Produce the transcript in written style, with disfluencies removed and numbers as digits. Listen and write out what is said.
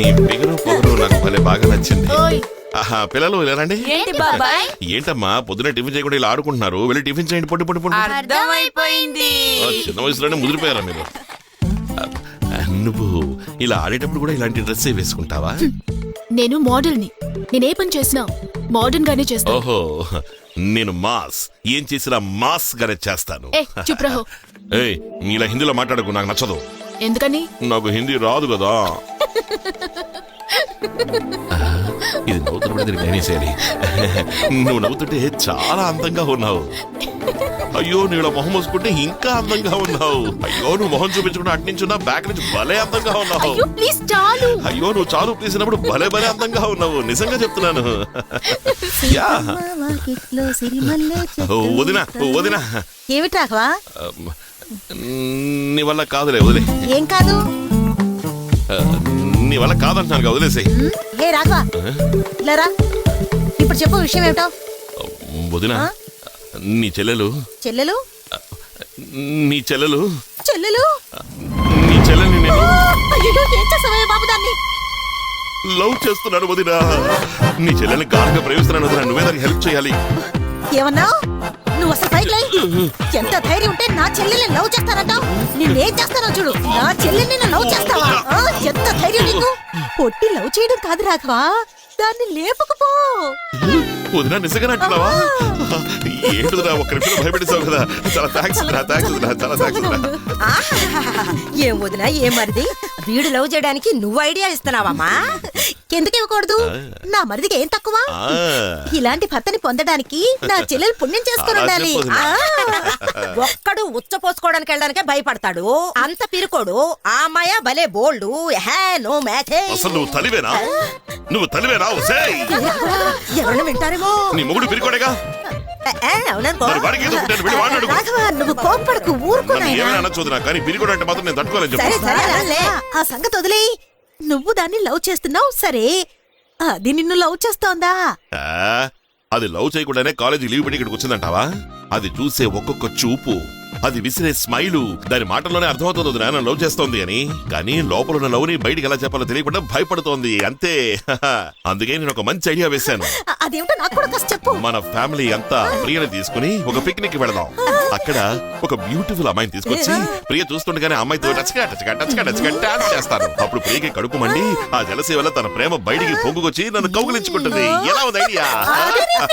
నీ బిగరు పొగరు నాకు భలే బాగా నచ్చింది. పిల్లలు ఇలా రండి. ఏంటమ్మా పొద్దున టిఫిన్ చేయకుండా ఇలా ఆడుకుంటున్నారు? వెళ్ళి టిఫిన్ చేయండి. పొట్టు పొట్టు పొట్టు. చిన్న వయసులోనే ముదిరిపోయారా మీరు? నువ్వు ఇలా ఆడేటప్పుడు కూడా ఇలాంటి డ్రెస్ వేసుకుంటావా? నేను మోడల్ ని. నేనే పని చేసినా మోడర్న్ గానే చేస్తాను. ఓహో, నేను మాస్ ఏం చేసినా మాస్ గానే చేస్తాను. చుప్ రహో. ఏయ్, ఇలా హిందీలో మాట్లాడకు, నాకు నచ్చదు. ఎందుకని? నాకు హిందీ రాదు కదా. ఇది నవ్వుతున్నప్పుడు నేనేసేయాలి. నువ్వు నవ్వుతుంటే చాలా అందంగా ఉన్నావు. అయ్యో, నువ్వు ఇలా మొహం మూసుకుంటే ఇంకా అందంగా ఉన్నావు. అయ్యో, నువ్వు మొహం చూపించుకుంటే అటు నుంచి బ్యాక్ నుంచి భలే అందంగా ఉన్నావు. అయ్యో, నువ్వు చాలు తీసినప్పుడు భలే భలే అందంగా ఉన్నావు. నిజంగా చెప్తున్నాను. వదినా వదినా. ఏమిటావా? నీ వల్ల కాదులే, వదిలే. ఏం కాదు? నీ వల్ల కాదంటున్నాను, వదిలేసాయి. ఏ రాఘవా, లేరా. ఇప్పుడు చెప్పు, విషయం ఏమిటో. వదినా, నీ చెల్లెలు చెల్లెలు నీ చెల్లెలు చెల్లెలు నీ చెల్లెల్ని నేను ఏం చేసావే బాబు దాన్ని? లవ్ చేస్తున్నాను వదినా. నీ చెల్లెల్ని గాఢంగా ప్రేమిస్తున్నాను వదినా. నువ్వే దానికి హెల్ప్ చేయాలి. ఏమన్నావు నువ్వు? అసలు సైకిల్ ఎంత ధైర్యం ఉంటే నా చెల్లెల్ని లవ్ చేస్తానంటావు? నిన్నేం చేస్తానో చూడు. నా చెల్లెల్ని లవ్ చేస్తావా? ఎంత ధైర్యం నీకు? పొట్టి లవ్ చేయడం కాదు రాఘవా, దాన్ని లేపుకుపో. వదినా, నిజంగా అంటున్నావా? ఏంటిదిరా, ఒక్క నిమిషం భయపెట్టేసావు కదా. చాలా థ్యాంక్స్ రా, థ్యాంక్స్ వదినా, చాలా థ్యాంక్స్ వదినా. ఏం వదినా, ఏం మరిది? వీడు లవ్ చేయడానికి నువ్వు ఐడియా ఇస్తున్నావమ్మా? ఎందుకు ఇవ్వకూడదు? నా మరిదికి ఏం తక్కువ? ఇలాంటి భర్తని పొందడానికి నా చెల్లెలు పుణ్యం చేసుకుని ఉండాలి. ఒక్కడు ఉచ్చపోసుకోవడానికి వెళ్ళడానికే భయపడతాడు, అంత పిరుకోడు. ఆ అమ్మాయ భలే బోల్డు. No match. అసలు నువ్వు తలివేనా? నువ్వు తలివేనా? ఎవరిని వింటారేమో. నీ మొగుడు పిరికోడేగా. నువ్వు కోప్పడకు, ఊరుకున్నా. కానీ పిరికోడు అంటే మాత్రం నేను తట్టుకోలేదు. ఆ సంగతి వదిలే. నువ్వు దాన్ని లవ్ చేస్తున్నావు సరే, అది నిన్ను లవ్ చేస్తోందా? అది లవ్ చేయకుండానే కాలేజీ లీవ్ పెట్టి ఇక్కడికి వచ్చిందంటావా? అది చూసే ఒక్కొక్క చూపు, అది విసిరే స్మైలు, దాని మాటల్లోనే అర్థమవుతుంది నాన్న లవ్ చేస్తోంది అని. కానీ లోపల ఉన్న లవ్ ని బయటికి ఎలా చెప్పాలో తెలియకుండా భయపడుతోంది అంతే. అందుకే నేను ఒక మంచి ఐడియా వేశాను. అదేమిటో నాకు కూడా కాస్త చెప్పు. మన ఫ్యామిలీ అంతా ప్రియని తీసుకుని ఒక పిక్నిక్ వెళదాం. అక్కడ ఒక బ్యూటిఫుల్ అమ్మాయిని తీసుకొచ్చి ప్రియ చూస్తుండగానే అమ్మాయితో డాన్స్ చేస్తాను. అప్పుడు ప్రియకి కడుపు మండి ఆ జలసే వల్ల తన ప్రేమ బయటికి పొంగుకొచ్చి నన్ను కౌగిలించుకుంటుంది. ఎలా ఉంది ఐడియా?